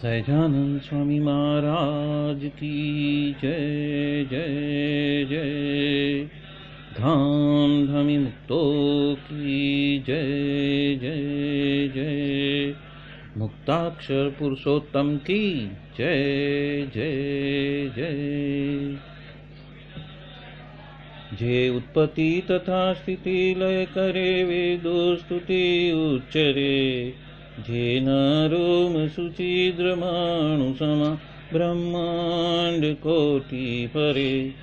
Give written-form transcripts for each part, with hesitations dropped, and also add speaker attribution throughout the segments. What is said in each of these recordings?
Speaker 1: सहजानंद स्वामी महाराज की जय जय जय। धाम धमी मुक्तों की जय जय जय। मुक्ताक्षर पुरुषोत्तम की जय जय जय। जे उत्पत्ति तथा स्थिति लय करे वेदो स्तुति उच्चरे। जे नरोम सुचिद्रमाणु समा ब्रह्मांड कोटि परे।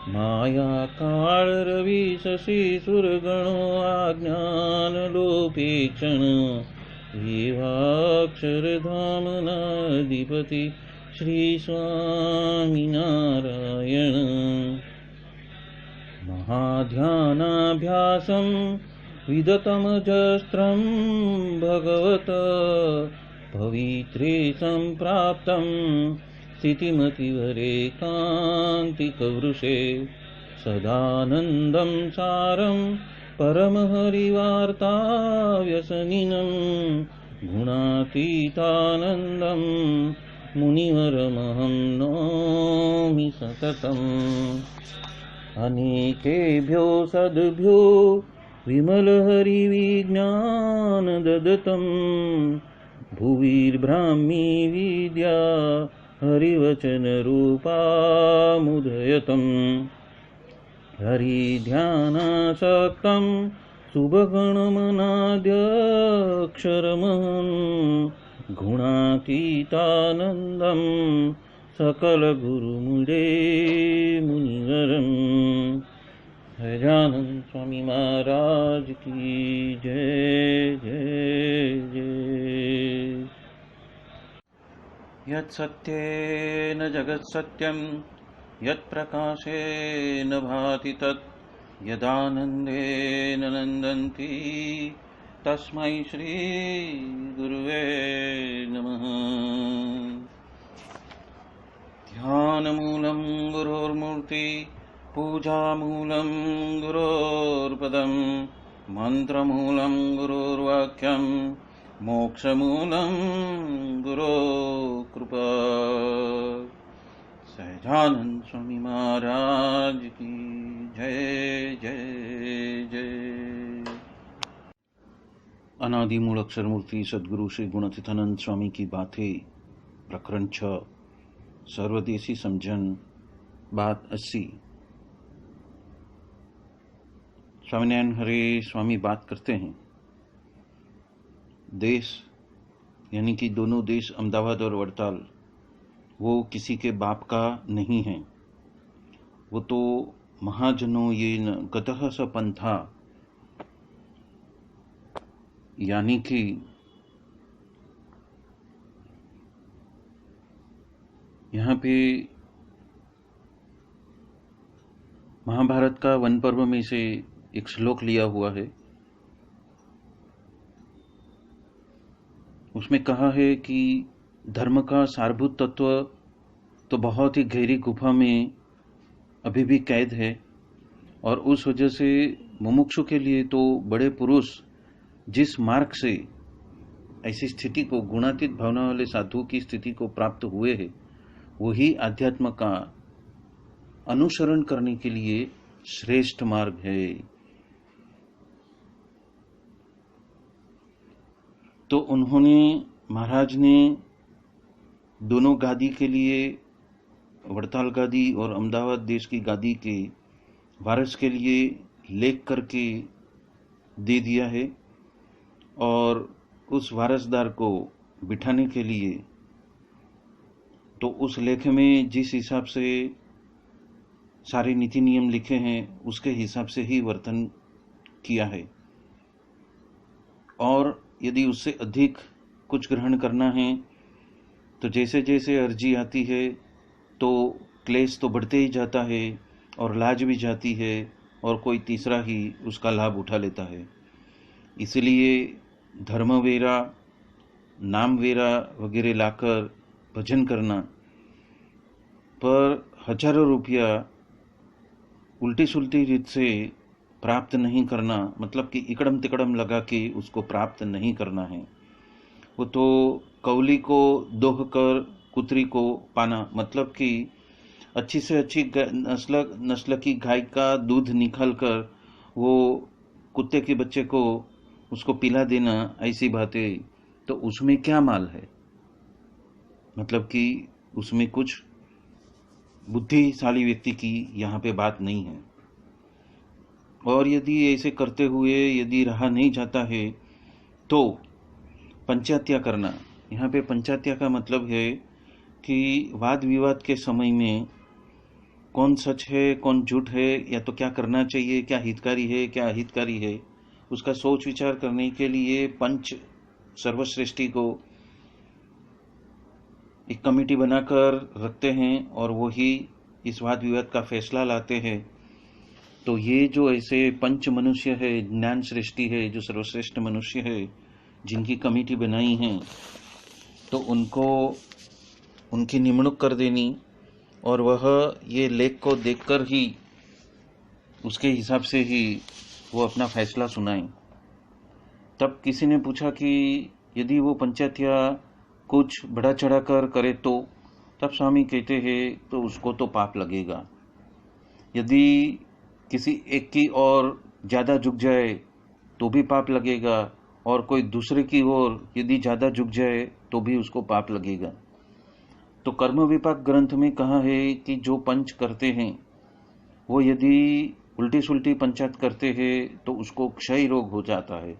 Speaker 1: माया काल रवि शशि सुरगणो आज्ञान लोपेक्षण। एवाक्षर धाम नाधिपति श्री स्वामी नारायण। महाध्यानाभ्यासं विदतमजस्त्रं भगवत पवित्रे सम्प्राप्तं स्थितिमतिवरेकान्तिकवृषे। सदानन्दं सारं परमहरिवार्ताव्यसनिनं। गुणातीतानन्दं मुनिवरमहं नौमि सततम्। अनेकेभ्यो सद्भ्यो विमलहरिविज्ञान ददतं। भुविर्ब्राह्मी विद्या हरिवचनरूपामुदयतं। हरिध्यानासक्तं शुभगणमनाद्यक्षरमहं। गुणातीतानन्दं सकल गुरुमुले मुनिवरम। सहजानंद स्वामी महाराज की जय जय जय। यत् सत्येन जगत् सत्यं यत् प्रकाशेन भाति तत्। यदानन्देन नन्दन्ति तस्मै श्री गुरुवे नमः। ध्यानमूलं गुरोर्मूर्ति पूजामूलं गुरोर्पदं। मन्त्रमूलं गुरोर्वाक्यं मोक्षमूलं गुरोकृपा। सहजानंद स्वामी महाराज की जय जय जय। अनादि मूल अक्षर मूर्ति सद्गुरु श्री गुणातीतानंद स्वामी की बातें प्रकरण 6 सर्वदेशी समझन बात 80। स्वामीनारायण हरे स्वामी बात करते हैं। देश यानी कि दोनों देश अहमदाबाद और वड़ताल वो किसी के बाप का नहीं है। वो तो महाजनों ये गतः स पंथा यानी कि यहाँ पे महाभारत का वन पर्व में से एक श्लोक लिया हुआ है। उसमें कहा है कि धर्म का सारभूत तत्व तो बहुत ही गहरी गुफा में अभी भी कैद है, और उस वजह से मुमुक्षु के लिए तो बड़े पुरुष जिस मार्ग से ऐसी स्थिति को, गुणातीत भावना वाले साधु की स्थिति को प्राप्त हुए हैं, वही आध्यात्म का अनुसरण करने के लिए श्रेष्ठ मार्ग है। तो उन्होंने, महाराज ने दोनों गादी के लिए, वड़ताल गादी और अहमदाबाद देश की गादी के वारिस के लिए लेख करके दे दिया है, और उस वारसदार को बिठाने के लिए तो उस लेख में जिस हिसाब से सारे नीति नियम लिखे हैं उसके हिसाब से ही वर्तन किया है। और यदि उससे अधिक कुछ ग्रहण करना है तो जैसे जैसे अर्जी आती है तो क्लेश तो बढ़ते ही जाता है और लाज भी जाती है, और कोई तीसरा ही उसका लाभ उठा लेता है। इसलिए धर्मवेरा, नामवेरा वगैरह लाकर भजन करना, पर हजारों रुपया उल्टी सुल्टी रीत से प्राप्त नहीं करना, मतलब कि इकड़म तिकड़म लगा के उसको प्राप्त नहीं करना है। वो तो कौली को दोह कर कुतरी को पाना, मतलब कि अच्छी से अच्छी नस्ल की गाय का दूध निकाल कर वो कुत्ते के बच्चे को उसको पिला देना, ऐसी बातें, तो उसमें क्या माल है? मतलब कि उसमें कुछ बुद्धिशाली व्यक्ति की यहाँ पे बात नहीं है। और यदि ऐसे करते हुए यदि रहा नहीं जाता है तो पंचायत्या करना। यहाँ पे पंचायत्या का मतलब है कि वाद विवाद के समय में कौन सच है कौन झूठ है, या तो क्या करना चाहिए, क्या हितकारी है क्या अहितकारी है, उसका सोच विचार करने के लिए पंच सर्वश्रेष्ठी को एक कमेटी बनाकर रखते हैं और वही इस वाद विवाद का फैसला लाते हैं। तो ये जो ऐसे पंच मनुष्य है, ज्ञान श्रेष्ठी है, जो सर्वश्रेष्ठ मनुष्य है, जिनकी कमेटी बनाई है, तो उनको उनकी निमणूक कर देनी और वह ये लेख को देखकर ही उसके हिसाब से ही वो अपना फैसला सुनाएं। तब किसी ने पूछा कि यदि वो पंचायतिया कुछ बढ़ा चढ़ा कर करे तो? तब स्वामी कहते हैं तो उसको तो पाप लगेगा। यदि किसी एक की ओर ज़्यादा झुक जाए तो भी पाप लगेगा, और कोई दूसरे की ओर यदि ज़्यादा झुक जाए तो भी उसको पाप लगेगा। तो कर्म विपाक ग्रंथ में कहा है कि जो पंच करते हैं वो यदि उल्टी सुल्टी पंचायत करते हैं तो उसको क्षय रोग हो जाता है।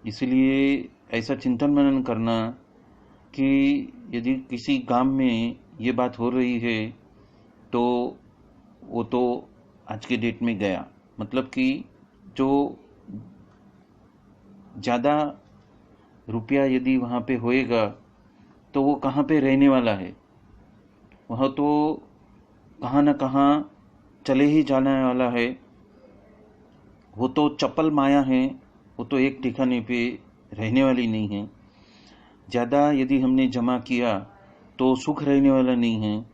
Speaker 1: इसलिए ऐसा चिंतन मनन करना कि यदि किसी गांव में ये बात हो रही है तो वो तो आज के डेट में गया, मतलब कि जो ज़्यादा रुपया यदि वहाँ पे होएगा तो वो कहाँ पे रहने वाला है, वह तो कहाँ न कहाँ चले ही जाने वाला है। वो तो चपल माया है, वो तो एक ठिकाने पे रहने वाली नहीं है। ज़्यादा यदि हमने जमा किया तो सुख रहने वाला नहीं है,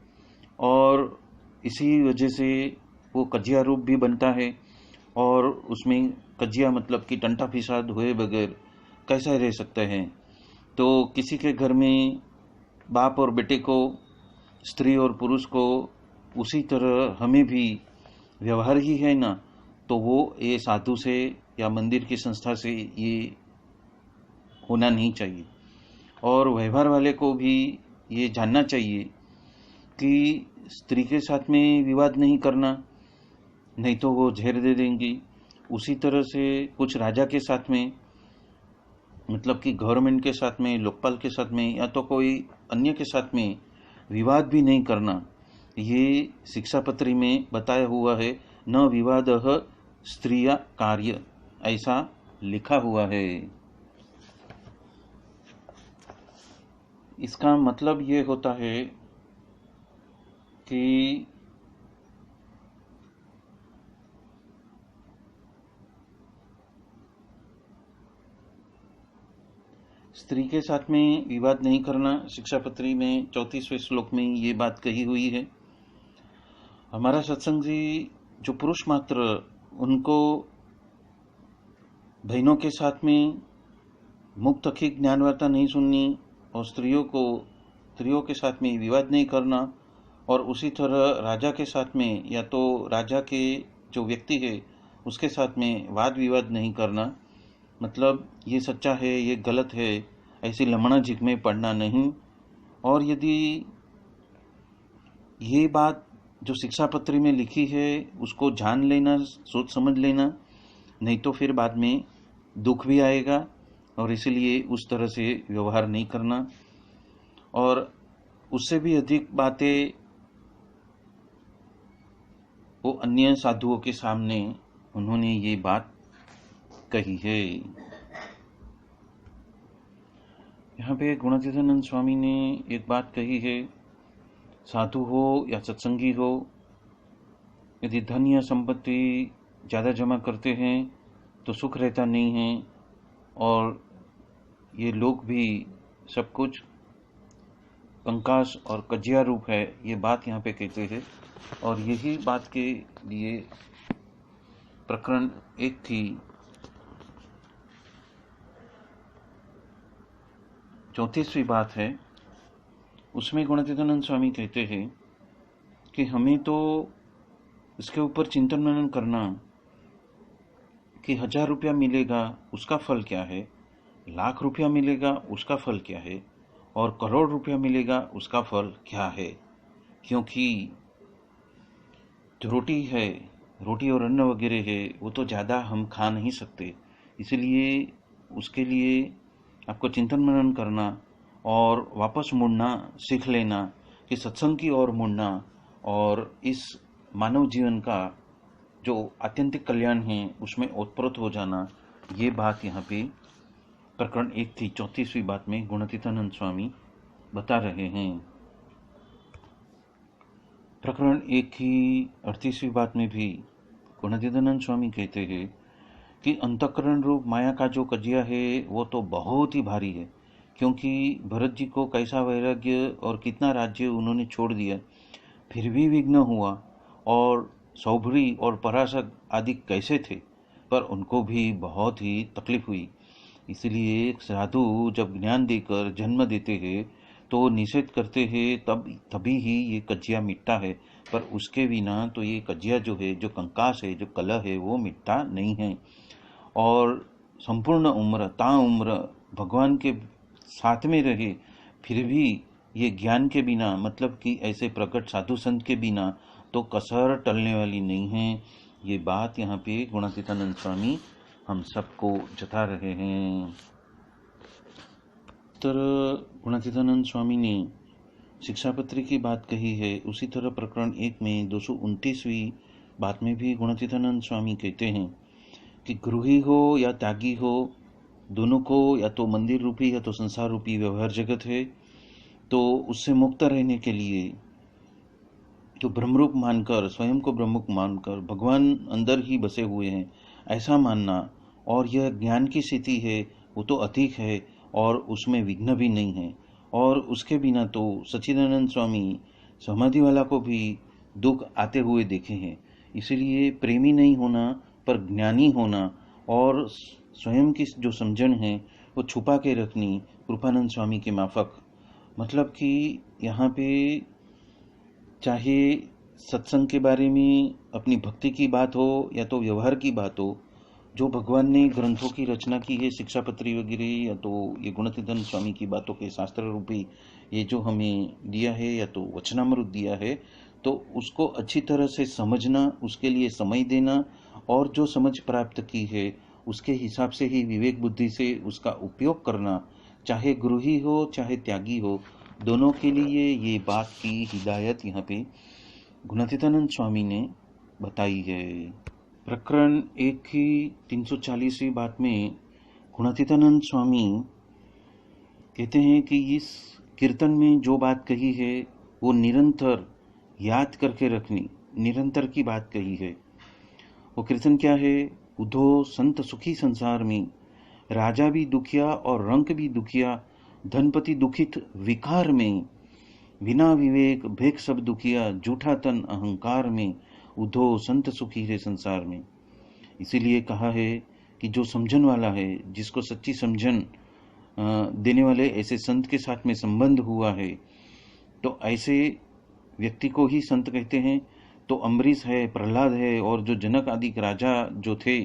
Speaker 1: और इसी वजह से वो कजिया रूप भी बनता है। और उसमें कजिया मतलब कि टंटा फिसाद हुए बगैर कैसा रह सकते हैं। तो किसी के घर में बाप और बेटे को, स्त्री और पुरुष को, उसी तरह हमें भी व्यवहार ही है ना, तो वो ये साधु से या मंदिर की संस्था से ये होना नहीं चाहिए। और व्यवहार वाले को भी ये जानना चाहिए कि स्त्री के साथ में विवाद नहीं करना, नहीं तो वो झेर दे देंगी। उसी तरह से कुछ राजा के साथ में, मतलब कि गवर्नमेंट के साथ में, लोकपाल के साथ में, या तो कोई अन्य के साथ में विवाद भी नहीं करना। ये शिक्षापत्री में बताया हुआ है, न विवादः स्त्रिया कार्य, ऐसा लिखा हुआ है। इसका मतलब ये होता है कि स्त्री के साथ में विवाद नहीं करना। शिक्षापत्री में 34वें श्लोक में ये बात कही हुई है। हमारा सत्संग जी जो पुरुष मात्र, उनको बहनों के साथ में मुक्त की ज्ञान वार्ता नहीं सुननी, और स्त्रियों के साथ में विवाद नहीं करना, और उसी तरह राजा के साथ में या तो राजा के जो व्यक्ति है उसके साथ में वाद विवाद नहीं करना। मतलब ये सच्चा है ये गलत है, ऐसी लमणा झिक में पड़ना नहीं। और यदि ये बात जो शिक्षापत्री में लिखी है उसको जान लेना, सोच समझ लेना, नहीं तो फिर बाद में दुख भी आएगा, और इसलिए उस तरह से व्यवहार नहीं करना। और उससे भी अधिक बातें वो अन्य साधुओं के सामने उन्होंने ये बात कही है। यहाँ पे गुणातीतानंद स्वामी ने एक बात कही है, साधु हो या सत्संगी हो, यदि धन या संपत्ति ज़्यादा जमा करते हैं तो सुख रहता नहीं है, और ये लोग भी सब कुछ कंकास और कजिया रूप है, ये बात यहाँ पे कहते हैं। और यही बात के लिए प्रकरण 1 थी 34वीं बात है, उसमें गुणातीतानंद स्वामी कहते हैं कि हमें तो इसके ऊपर चिंतन मनन करना कि 1000 रुपया मिलेगा उसका फल क्या है, लाख रुपया मिलेगा उसका फल क्या है, और करोड़ रुपया मिलेगा उसका फल क्या है। क्योंकि जो रोटी है, रोटी और अन्न वगैरह है, वो तो ज़्यादा हम खा नहीं सकते। इसलिए उसके लिए आपको चिंतन मनन करना और वापस मुड़ना सीख लेना कि सत्संग की ओर मुड़ना और इस मानव जीवन का जो आत्यंतिक कल्याण है उसमें ओतप्रोत हो जाना, ये बात यहाँ पे प्रकरण 1 थी 34वीं बात में गुणातीतानंद स्वामी बता रहे हैं। प्रकरण 1 की 38वीं बात में भी गुणातीतानंद स्वामी कहते हैं कि अंतःकरण रूप माया का जो कजिया है वो तो बहुत ही भारी है, क्योंकि भरत जी को कैसा वैराग्य और कितना राज्य उन्होंने छोड़ दिया, फिर भी विघ्न हुआ। और सौभरी और पराशर आदि कैसे थे, पर उनको भी बहुत ही तकलीफ हुई। इसलिए साधु जब ज्ञान देकर जन्म देते हैं तो निषेध करते हैं, तभी ही ये कजिया मिटता है। पर उसके बिना तो ये कजिया जो है, जो कंकास है, जो कलह है, वो मिटता नहीं है। और संपूर्ण उम्र ताउम्र भगवान के साथ में रहे, फिर भी ये ज्ञान के बिना, मतलब कि ऐसे प्रकट साधु संत के बिना तो कसर टलने वाली नहीं है। ये बात यहाँ पे गुणातीतानंद स्वामी हम सबको जता रहे हैं। तरह गुणातीतानंद स्वामी ने शिक्षापत्री की बात कही है, उसी तरह प्रकरण 1 में 229वीं बात में भी गुणातीतानंद स्वामी कहते हैं कि गृही हो या त्यागी हो, दोनों को या तो मंदिर रूपी या तो संसार रूपी व्यवहार जगत है, तो उससे मुक्त रहने के लिए तो ब्रह्मरूप मानकर, स्वयं को ब्रह्मरूप मानकर भगवान अंदर ही बसे हुए हैं ऐसा मानना, और यह ज्ञान की स्थिति है वो तो अतीक है और उसमें विघ्न भी नहीं है। और उसके बिना तो सच्चिदानंद स्वामी समाधि वाला को भी दुख आते हुए देखे हैं। इसलिए प्रेमी नहीं होना पर ज्ञानी होना और स्वयं की जो समझन है वो छुपा के रखनी कृपानंद स्वामी के माफक। मतलब कि यहाँ पे चाहे सत्संग के बारे में, अपनी भक्ति की बात हो या तो व्यवहार की बात हो, जो भगवान ने ग्रंथों की रचना की है, शिक्षापत्री वगैरह, या तो ये गुणातीतानंद स्वामी की बातों के शास्त्र रूपी ये जो हमें दिया है या तो वचनामृत दिया है, तो उसको अच्छी तरह से समझना, उसके लिए समय देना, और जो समझ प्राप्त की है उसके हिसाब से ही विवेक बुद्धि से उसका उपयोग करना, चाहे गृही हो चाहे त्यागी हो, दोनों के लिए ये बात की हिदायत यहाँ पे गुणातीतानंद स्वामी ने बताई है। प्रकरण 1 की 340वीं बात में गुणातीतानंद स्वामी कहते हैं कि इस कीर्तन में जो बात कही है वो निरंतर याद करके रखनी, निरंतर की बात कही है। वो कीर्तन क्या है? उधो संत सुखी संसार में, राजा भी दुखिया और रंक भी दुखिया, धनपति दुखित विकार में, बिना विवेक भेक सब दुखिया, झूठा तन अहंकार में, उधो संत सुखी है संसार में। इसीलिए कहा है कि जो समझन वाला है, जिसको सच्ची समझन देने वाले ऐसे संत के साथ में संबंध हुआ है, तो ऐसे व्यक्ति को ही संत कहते हैं। तो अम्बरीश है, प्रहलाद है, और जो जनक आदि राजा जो थे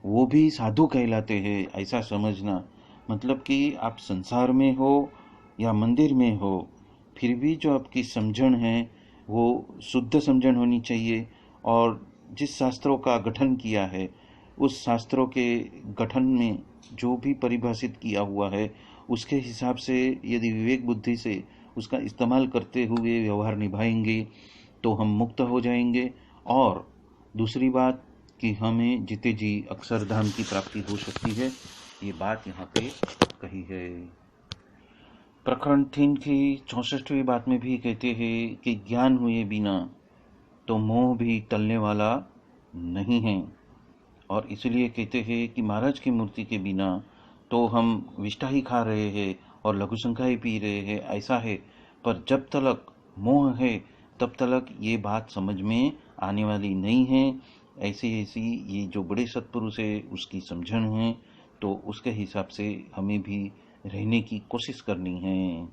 Speaker 1: वो भी साधु कहलाते हैं, ऐसा समझना। मतलब कि आप संसार में हो या मंदिर में हो, फिर भी जो आपकी समझन है वो शुद्ध समझन होनी चाहिए, और जिस शास्त्रों का गठन किया है उस शास्त्रों के गठन में जो भी परिभाषित किया हुआ है उसके हिसाब से यदि विवेक बुद्धि से उसका इस्तेमाल करते हुए व्यवहार निभाएंगे तो हम मुक्त हो जाएंगे। और दूसरी बात कि हमें जीते जी अक्षरधाम की प्राप्ति हो सकती है, ये बात यहाँ पे कही है। प्रकरण 3 की 64वीं बात में भी कहते हैं कि ज्ञान हुए बिना तो मोह भी टलने वाला नहीं है, और इसलिए कहते हैं कि महाराज की मूर्ति के बिना तो हम विष्ठा ही खा रहे हैं और लघु संख्या ही पी रहे हैं, ऐसा है। पर जब तक मोह है तब तक ये बात समझ में आने वाली नहीं है। ऐसी ये जो बड़े सत्पुरुष है उसकी समझन है, तो उसके हिसाब से हमें भी रहने की कोशिश करनी है।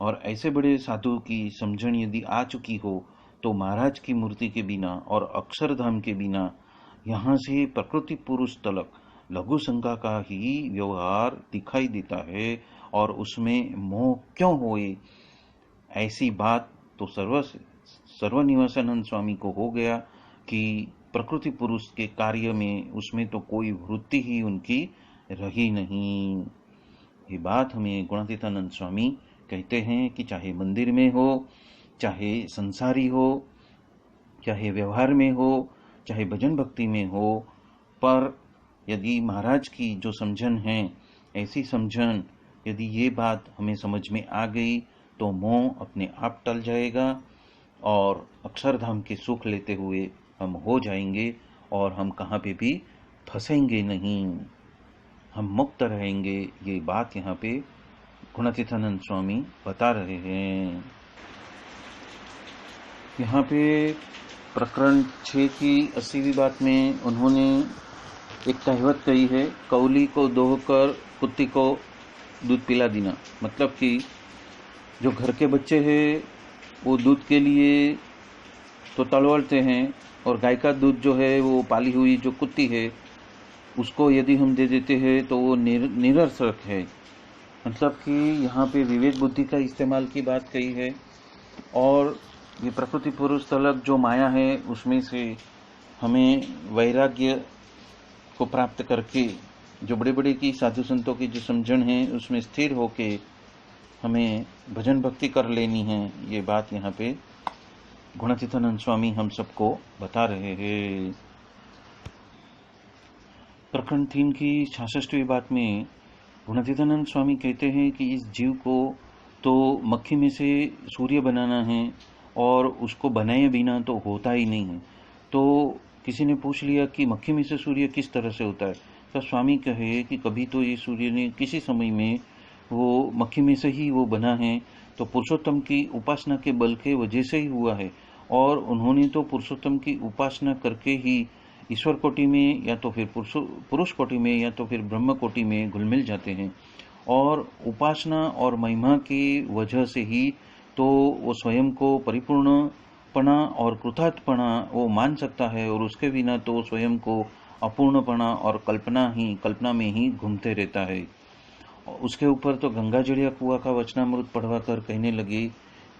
Speaker 1: और ऐसे बड़े साधु की समझण यदि आ चुकी हो तो महाराज की मूर्ति के बिना और अक्षरधाम के बिना यहाँ से प्रकृति पुरुष तलक लघु संख्या का ही व्यवहार दिखाई देता है, और उसमें मोह क्यों होए। ऐसी बात तो सर्वनिवासानंद स्वामी को हो गया कि प्रकृति पुरुष के कार्य में उसमें तो कोई वृत्ति ही उनकी रही नहीं। ये बात हमें गुणातीतानंद स्वामी कहते हैं कि चाहे मंदिर में हो, चाहे संसारी हो, चाहे व्यवहार में हो, चाहे भजन भक्ति में हो, पर यदि महाराज की जो समझन है, ऐसी समझन यदि ये बात हमें समझ में आ गई तो मोह अपने आप टल जाएगा और अक्षरधाम के सुख लेते हुए हम हो जाएंगे, और हम कहाँ पे भी फंसेंगे नहीं, हम मुक्त रहेंगे। ये बात यहाँ पे गुणातीतानंद स्वामी बता रहे हैं। यहाँ पे प्रकरण 6 की 80वीं बात में उन्होंने एक कहावत कही है, कौली को दोहकर कुत्ती को दूध पिला देना। मतलब कि जो घर के बच्चे हैं वो दूध के लिए तो तड़वड़ते हैं, और गाय का दूध जो है वो पाली हुई जो कुत्ती है उसको यदि हम दे देते हैं तो वो निरर्थक है। मतलब कि यहाँ पे विवेक बुद्धि का इस्तेमाल की बात कही है, और ये प्रकृति पुरुष तलक जो माया है उसमें से हमें वैराग्य को प्राप्त करके जो बड़े बड़े की साधु संतों की जो समझन है उसमें स्थिर होके हमें भजन भक्ति कर लेनी है। ये बात यहाँ पे गुणातीतानंद स्वामी हम सबको बता रहे हैं। प्रकरण 3 की 66वीं बात में गुणातीतानंद स्वामी कहते हैं कि इस जीव को तो मक्खी में से सूर्य बनाना है, और उसको बनाए बिना तो होता ही नहीं है। तो किसी ने पूछ लिया कि मक्खी में से सूर्य किस तरह से होता है, तो स्वामी कहे कि कभी तो ये सूर्य ने किसी समय में वो मक्खी में से ही वो बना है, तो पुरुषोत्तम की उपासना के बल के वजह से ही हुआ है, और उन्होंने तो पुरुषोत्तम की उपासना करके ही ईश्वर कोटि में या तो फिर पुरुष कोटि में या तो फिर ब्रह्म कोटि में घुल मिल जाते हैं। और उपासना और महिमा की वजह से ही तो वो स्वयं को परिपूर्णपना और कृतार्थपना वो मान सकता है, और उसके बिना तो स्वयं को अपूर्णपना और कल्पना में ही घूमते रहता है। उसके ऊपर तो गंगाजड़िया कुआ का वचनामृत पढ़वा कर कहने लगे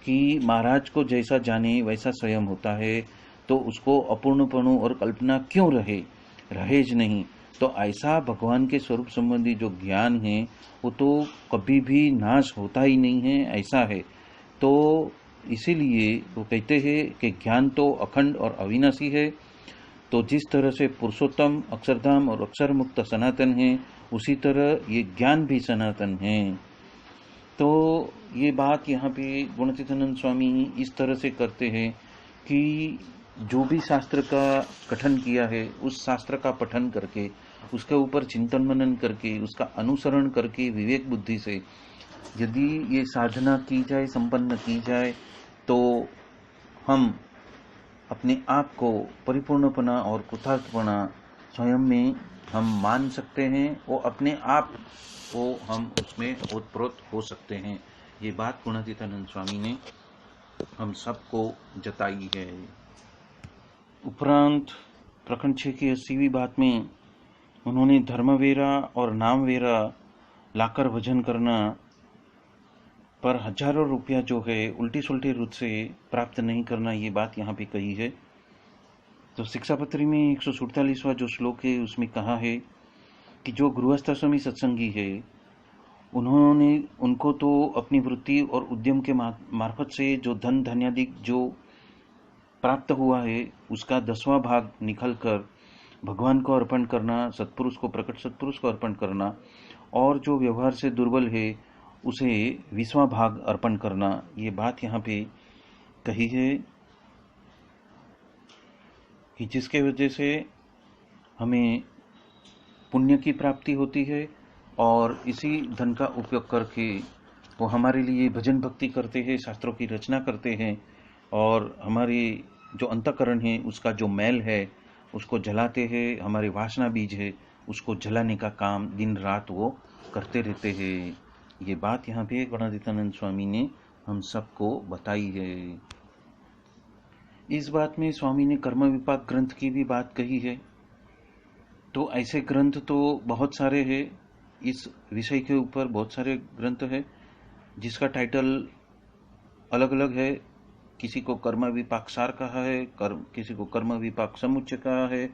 Speaker 1: कि महाराज को जैसा जाने वैसा स्वयं होता है, तो उसको अपूर्णपणु और कल्पना क्यों रहेज नहीं। तो ऐसा भगवान के स्वरूप संबंधी जो ज्ञान है वो तो कभी भी नाश होता ही नहीं है, ऐसा है। तो इसीलिए वो कहते हैं कि ज्ञान तो अखंड और अविनाशी है। तो जिस तरह से पुरुषोत्तम अक्षरधाम और अक्षर मुक्त सनातन है, उसी तरह ये ज्ञान भी सनातन है। तो ये बात यहाँ पे गुणातीतानंद स्वामी इस तरह से करते हैं कि जो भी शास्त्र का कथन किया है उस शास्त्र का पठन करके, उसके ऊपर चिंतन मनन करके, उसका अनुसरण करके विवेक बुद्धि से यदि ये साधना की जाए, संपन्न की जाए, तो हम अपने आप को परिपूर्णपना और कृतार्थपना स्वयं में हम मान सकते हैं, वो अपने आप को हम उसमें ओतप्रोत हो सकते हैं। ये बात गुणातीतानंद स्वामी ने हम सबको जताई है। उपरांत प्रकरण 6 की 80वीं बात में उन्होंने धर्मवेरा और नामवेरा लाकर भजन करना पर हजारों रुपया जो है उल्टी सुल्टी रूप से प्राप्त नहीं करना, ये बात यहाँ पे कही है। तो शिक्षापत्री में 147वां जो श्लोक है उसमें कहा है कि जो गृहस्थाश्रमी सत्संगी है उनको तो अपनी वृत्ति और उद्यम के मार्फत से जो धन धान्यादि जो प्राप्त हुआ है उसका 10वां भाग निकल कर भगवान को अर्पण करना, सत्पुरुष को, प्रकट सत्पुरुष को अर्पण करना, और जो व्यवहार से दुर्बल है उसे 20वां भाग अर्पण करना। ये बात यहाँ पे कही है कि जिसके वजह से हमें पुण्य की प्राप्ति होती है, और इसी धन का उपयोग करके वो हमारे लिए भजन भक्ति करते हैं, शास्त्रों की रचना करते हैं, और हमारे जो अंतःकरण है उसका जो मैल है उसको जलाते हैं, हमारे वासना बीज है उसको जलाने का काम दिन रात वो करते रहते हैं। ये बात यहाँ पे गणातीतानंद स्वामी ने हम सबको बताई है। इस बात में स्वामी ने कर्म विपाक ग्रंथ की भी बात कही है। तो ऐसे ग्रंथ तो बहुत सारे हैं, इस विषय के ऊपर बहुत सारे ग्रंथ है जिसका टाइटल अलग अलग है। किसी को कर्म विपाक सार कहा है, किसी को कर्म विपाक समुच्चय कहा है,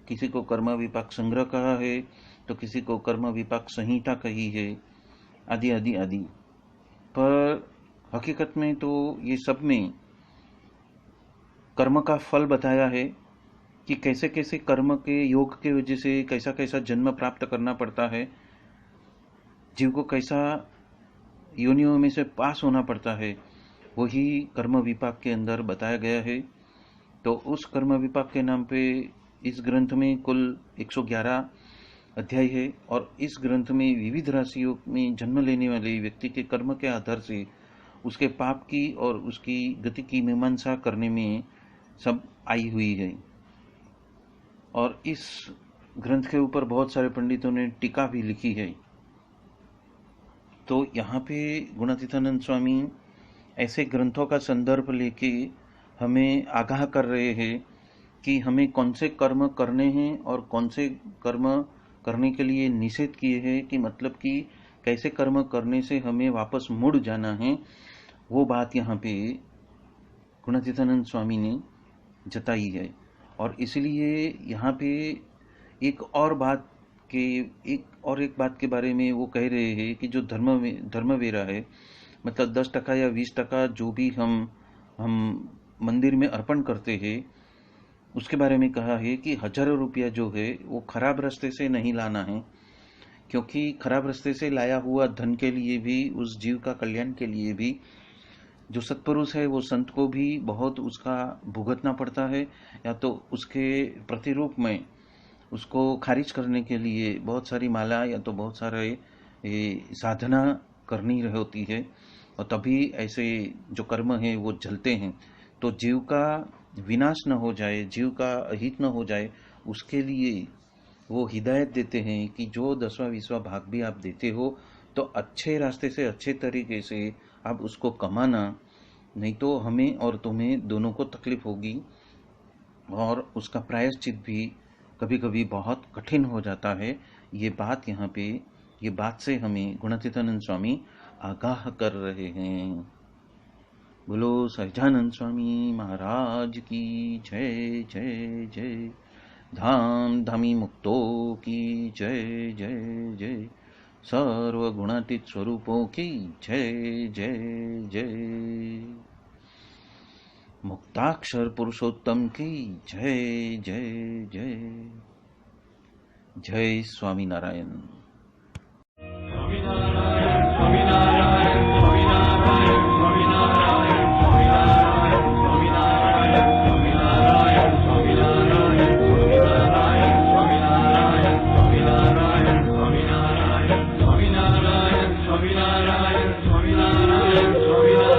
Speaker 1: किसी को कर्म विपाक संग्रह कहा है, तो किसी को कर्म विपाक संहिता कही है, आदि आदि आदि। पर हकीकत में तो ये सब में कर्म का फल बताया है कि कैसे कैसे कर्म के योग के वजह से कैसा कैसा जन्म प्राप्त करना पड़ता है, जीव को कैसा योनियों में से पास होना पड़ता है, वही कर्म विपाक के अंदर बताया गया है। तो उस कर्म विपाक के नाम पे इस ग्रंथ में कुल 111 अध्याय है और इस ग्रंथ में विविध राशियों में जन्म लेने वाले व्यक्ति के कर्म के आधार से उसके पाप की और उसकी गति की मीमांसा करने में सब आई हुई है। और इस ग्रंथ के ऊपर बहुत सारे पंडितों ने टीका भी लिखी है। तो यहाँ पे गुणातीतानंद स्वामी ऐसे ग्रंथों का संदर्भ लेके हमें आगाह कर रहे हैं कि हमें कौन से कर्म करने हैं और कौन से कर्म करने के लिए निषेध किए हैं, कि मतलब कि कैसे कर्म करने से हमें वापस मुड़ जाना है, वो बात यहाँ पे गुणातीतानंद स्वामी ने जताई है। और इसलिए यहाँ पे एक बात के बारे में वो कह रहे हैं कि जो धर्मवेरा है, मतलब 10% या 20% जो भी हम मंदिर में अर्पण करते हैं, उसके बारे में कहा है कि 1000 रुपया जो है वो खराब रास्ते से नहीं लाना है, क्योंकि खराब रास्ते से लाया हुआ धन के लिए भी, उस जीव का कल्याण के लिए भी, जो सत्पुरुष है वो संत को भी बहुत उसका भुगतना पड़ता है, या तो उसके प्रतिरूप में उसको खारिज करने के लिए बहुत सारी माला या तो बहुत सारे साधना करनी होती है, और तभी ऐसे जो कर्म है वो जलते हैं। तो जीव का विनाश न हो जाए, जीव का अहित न हो जाए, उसके लिए वो हिदायत देते हैं कि जो 10वां 20वां भाग भी आप देते हो तो अच्छे रास्ते से अच्छे तरीके से आप उसको कमाना, नहीं तो हमें और तुम्हें दोनों को तकलीफ होगी और उसका प्रायश्चित भी कभी कभी बहुत कठिन हो जाता है। ये बात से हमें गुणातीतानंद स्वामी आगाह कर रहे हैं। बोलो सहजानंद स्वामी महाराज की जय जय जय। धाम धामी मुक्तो की जय जय जय। सर्व गुणातीत स्वरूपों की जय जय जय। मुक्ताक्षर पुरुषोत्तम की जय जय जय। जय Swaminarayan.
Speaker 2: Swami Narayana, Swami Narayana, Swami Narayana, Swami Narayana.